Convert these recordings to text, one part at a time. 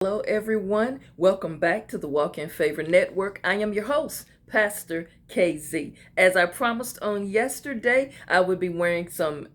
Hello, everyone. Welcome back to the Walk in Favor Network. I am your host, Pastor KZ. As I promised on yesterday, I would be wearing some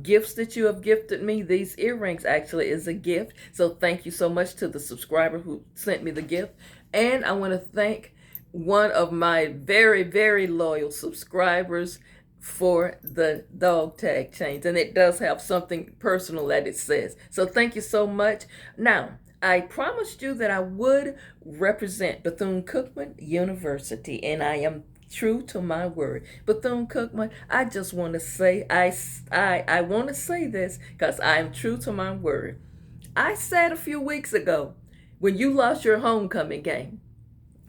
gifts that you have gifted me. These earrings actually is a gift. So thank you so much to the subscriber who sent me the gift. And I want to thank one of my very, very loyal subscribers for the dog tag chains. And it does have something personal that it says. So thank you so much. Now, I promised you that I would represent Bethune-Cookman University, and I am true to my word. Bethune-Cookman, I just want to say, I want to say this because I am true to my word. I said a few weeks ago, when you lost your homecoming game,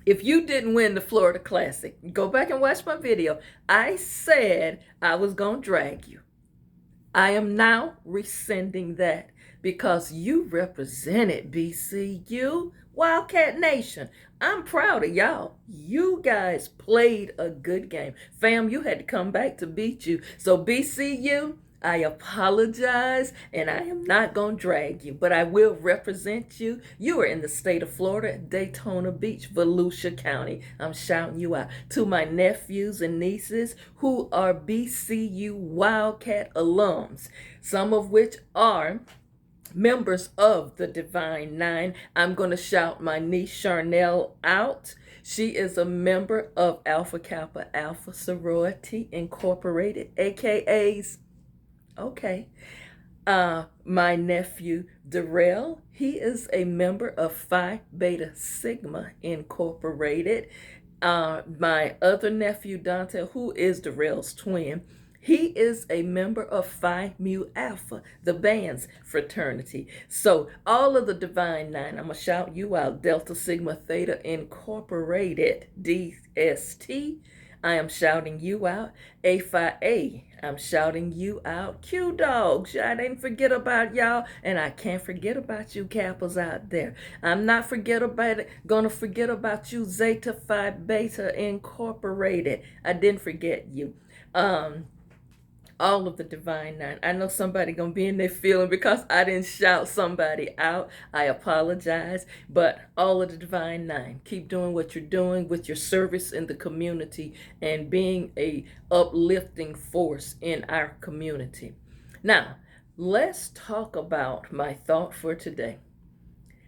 if you didn't win the Florida Classic, go back and watch my video. I said I was going to drag you. I am now rescinding that because you represented BCU, Wildcat Nation. I'm proud of y'all. You guys played a good game. Fam, you had to come back to beat you. So BCU, I apologize, and I am not going to drag you, but I will represent you. You are in the state of Florida, Daytona Beach, Volusia County. I'm shouting you out. To my nephews and nieces who are BCU Wildcat alums, some of which are members of the Divine Nine. I'm going to shout my niece Charnel out. She is a member of Alpha Kappa Alpha Sorority Incorporated, AKAs. Okay. My nephew Darrell, he is a member of Phi Beta Sigma Incorporated. My other nephew Dante, who is Darrell's twin, he is a member of Phi Mu Alpha, the band's fraternity. So all of the Divine Nine, I'm going to shout you out. Delta Sigma Theta Incorporated, DST, I am shouting you out. A Phi A, I'm shouting you out. Q Dogs, I didn't forget about y'all, and I can't forget about you Kappas out there. I'm not gonna forget about you Zeta Phi Beta Incorporated. I didn't forget you. All of the Divine Nine. I know somebody gonna be in their feeling because I didn't shout somebody out. I apologize, but all of the Divine Nine, keep doing what you're doing with your service in the community and being a uplifting force in our community. Now, let's talk about my thought for today.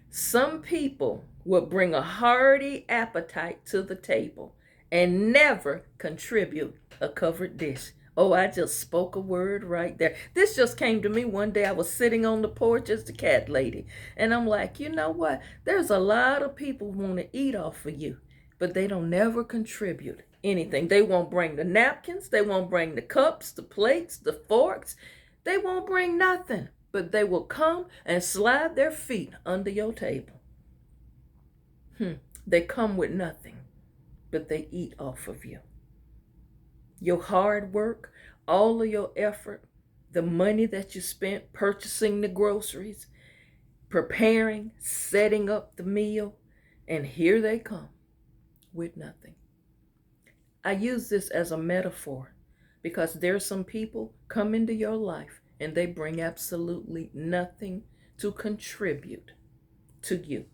Some people will bring a hearty appetite to the table and never contribute a covered dish. Oh, I just spoke a word right there. This just came to me one day. I was sitting on the porch as the cat lady. And I'm like, you know what? There's a lot of people who want to eat off of you, but they don't never contribute anything. They won't bring the napkins. They won't bring the cups, the plates, the forks. They won't bring nothing, but they will come and slide their feet under your table. They come with nothing, but they eat off of you. Your hard work, all of your effort, the money that you spent purchasing the groceries, preparing, setting up the meal, and here they come with nothing. I use this as a metaphor because there's some people come into your life and they bring absolutely nothing to contribute to you.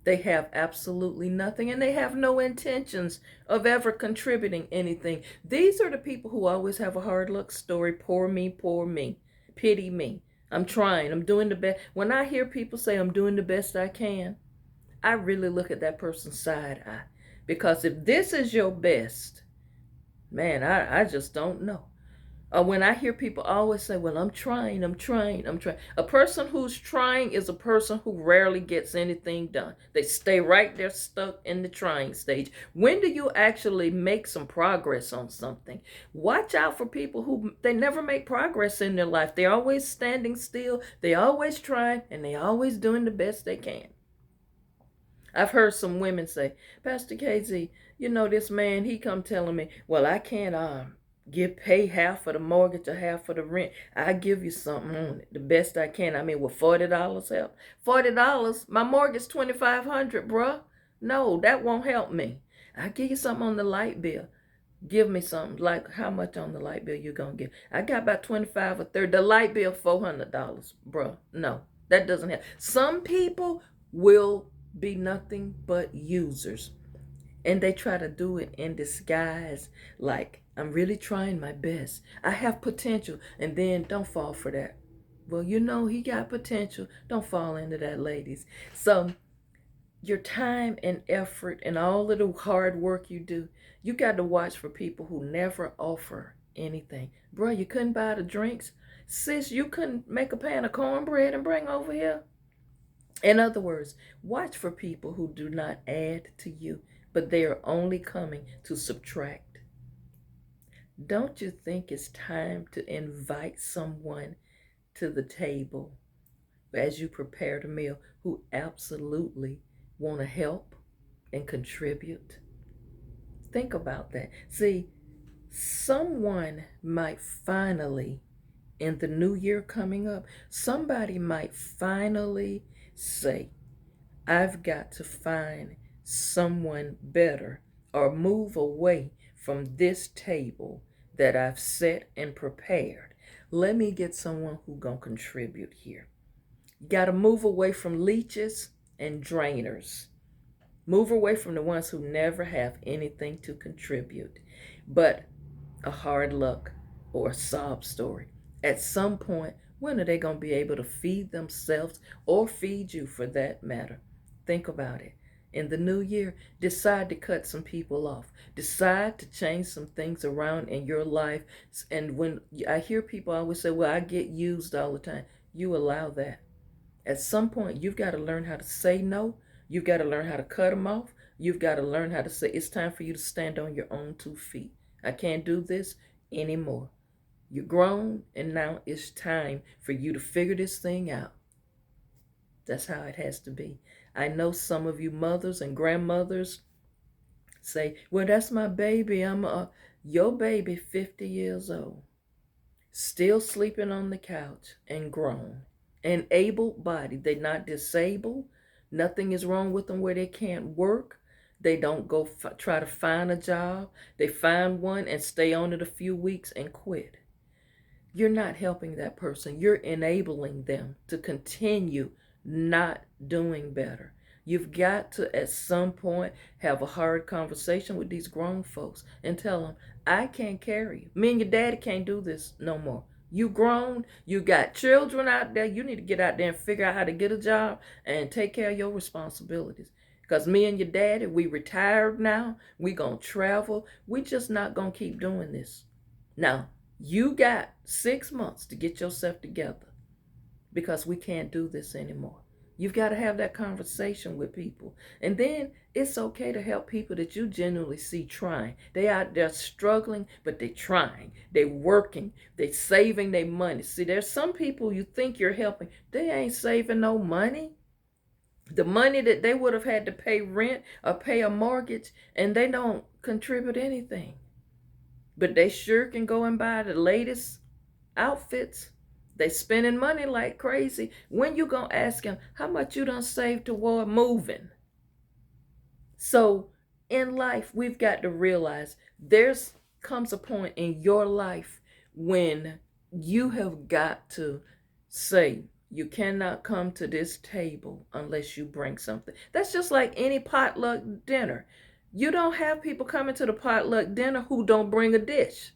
They have absolutely nothing, and they have no intentions of ever contributing anything. These are the people who always have a hard luck story. Poor me, pity me. I'm trying. I'm doing the best. When I hear people say I'm doing the best I can, I really look at that person's side eye. Because if this is your best, man, I just don't know. When I hear people always say, well, I'm trying. A person who's trying is a person who rarely gets anything done. They stay right there stuck in the trying stage. When do you actually make some progress on something? Watch out for people who, they never make progress in their life. They're always standing still. They always trying, and they always doing the best they can. I've heard some women say, Pastor KZ, you know, this man, he come telling me, well, I can't pay half of the mortgage or half of the rent. I give you something on it, the best I can. I mean, will $40 help? $40? My mortgage $2,500, bruh. No, that won't help me. I give you something on the light bill. Give me something. Like, how much on the light bill you gonna give? I got about 25 or 30. The light bill $400, bruh. No, that doesn't help. Some people will be nothing but users. And they try to do it in disguise, like, I'm really trying my best. I have potential. And then don't fall for that. Well, you know, he got potential. Don't fall into that, ladies. So your time and effort and all of the hard work you do, you got to watch for people who never offer anything. Bro, you couldn't buy the drinks. Sis, you couldn't make a pan of cornbread and bring over here. In other words, watch for people who do not add to you, but they are only coming to subtract. Don't you think it's time to invite someone to the table as you prepare the meal who absolutely want to help and contribute? Think about that. See, someone might finally, in the new year coming up, somebody might finally say, I've got to find someone better or move away from this table that I've set and prepared. Let me get someone who gonna contribute here. You gotta move away from leeches and drainers. Move away from the ones who never have anything to contribute but a hard luck or a sob story. At some point, when are they going to be able to feed themselves or feed you for that matter? Think about it. In the new year, decide to cut some people off. Decide to change some things around in your life. And when I hear people always say, well, I get used all the time, you allow that. At some point, you've got to learn how to say no. You've got to learn how to cut them off. You've got to learn how to say, it's time for you to stand on your own 2 feet. I can't do this anymore. You're grown, and now it's time for you to figure this thing out. That's how it has to be. I know some of you mothers and grandmothers say, well, that's my baby. Your baby 50 years old, still sleeping on the couch and grown and able-bodied. They're not disabled. Nothing is wrong with them where they can't work. They don't go try to find a job. They find one and stay on it a few weeks and quit. You're not helping that person. You're enabling them to continue not doing better. You've got to, at some point, have a hard conversation with these grown folks and tell them, I can't carry you. Me and your daddy can't do this no more. You grown, you got children out there. You need to get out there and figure out how to get a job and take care of your responsibilities. Because me and your daddy, we retired now. We gonna travel. We just not gonna keep doing this. Now, you got 6 months to get yourself together because we can't do this anymore. You've got to have that conversation with people. And then it's okay to help people that you genuinely see trying. They out there struggling, but they're trying. They're working. They're saving their money. See, there's some people you think you're helping. They ain't saving no money. The money that they would have had to pay rent or pay a mortgage, and they don't contribute anything. But they sure can go and buy the latest outfits. They spending money like crazy. When you gonna ask them how much you done saved toward moving? So in life, we've got to realize there's comes a point in your life when you have got to say, you cannot come to this table unless you bring something. That's just like any potluck dinner. You don't have people coming to the potluck dinner who don't bring a dish.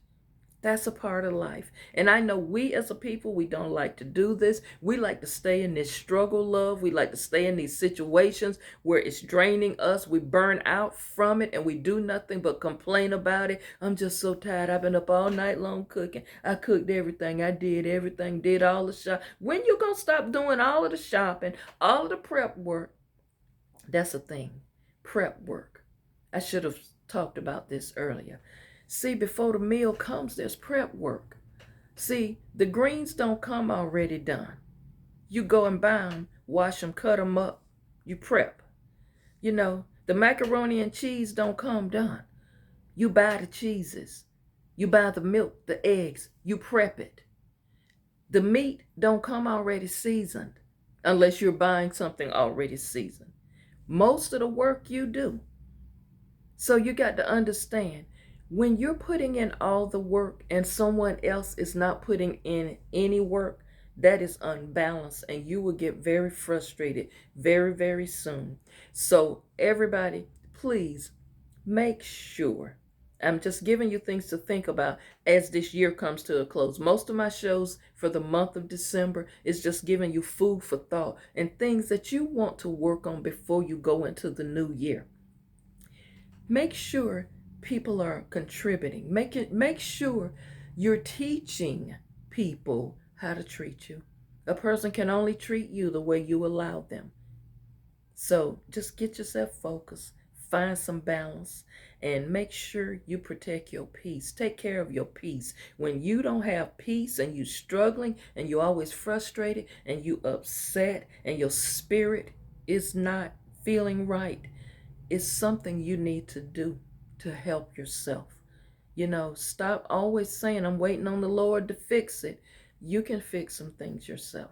That's a part of life. And I know we as a people, we don't like to do this. We like to stay in this struggle love. We like to stay in these situations where it's draining us. We burn out from it and we do nothing but complain about it. I'm just so tired. I've been up all night long cooking. I cooked everything. I did everything, did all the shop. When you gonna stop doing all of the shopping, all of the prep work? That's a thing. Prep work. I should have talked about this earlier. See, before the meal comes, there's prep work. See, the greens don't come already done. You go and buy them, wash them, cut them up. You prep. You know, the macaroni and cheese don't come done. You buy the cheeses. You buy the milk, the eggs. You prep it. The meat don't come already seasoned unless you're buying something already seasoned. Most of the work you do. So you got to understand, when you're putting in all the work and someone else is not putting in any work, that is unbalanced, and you will get very frustrated very, very soon. So, everybody, please make sure. I'm just giving you things to think about as this year comes to a close. Most of my shows for the month of December is just giving you food for thought and things that you want to work on before you go into the new year. Make sure people are contributing. Make sure you're teaching people how to treat you. A person can only treat you the way you allow them. So just get yourself focused, find some balance, and make sure you protect your peace. Take care of your peace. When you don't have peace and you're struggling and you're always frustrated and you upset and your spirit is not feeling right, it's something you need to do to help yourself. Stop always saying, I'm waiting on the Lord to fix it. You can fix some things yourself.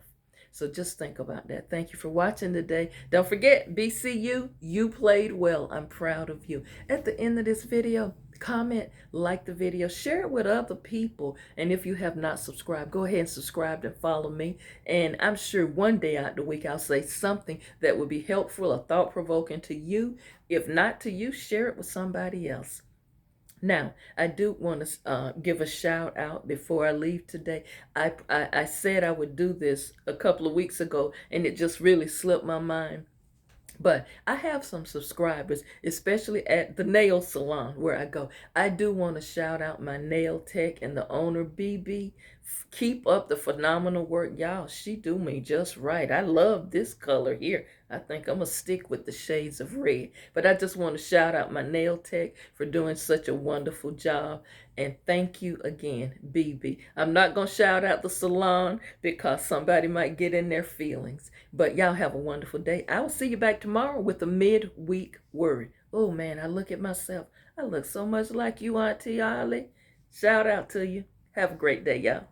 So just think about that. Thank you for watching today. Don't forget, BCU, you played well. I'm proud of you. At the end of this video, comment, like the video, share it with other people. And if you have not subscribed, go ahead and subscribe and follow me. And I'm sure one day out the week, I'll say something that will be helpful or thought-provoking to you. If not to you, share it with somebody else. Now, I do want to give a shout out before I leave today. I said I would do this a couple of weeks ago, and it just really slipped my mind. But I have some subscribers, especially at the nail salon where I go. I do want to shout out my nail tech and the owner, BB. Keep up the phenomenal work, y'all. She do me just right. I love this color here. I think I'm going to stick with the shades of red. But I just want to shout out my nail tech for doing such a wonderful job. And thank you again, BB. I'm not going to shout out the salon because somebody might get in their feelings. But y'all have a wonderful day. I will see you back tomorrow with a midweek word. Oh, man, I look at myself. I look so much like you, Auntie Ollie. Shout out to you. Have a great day, y'all.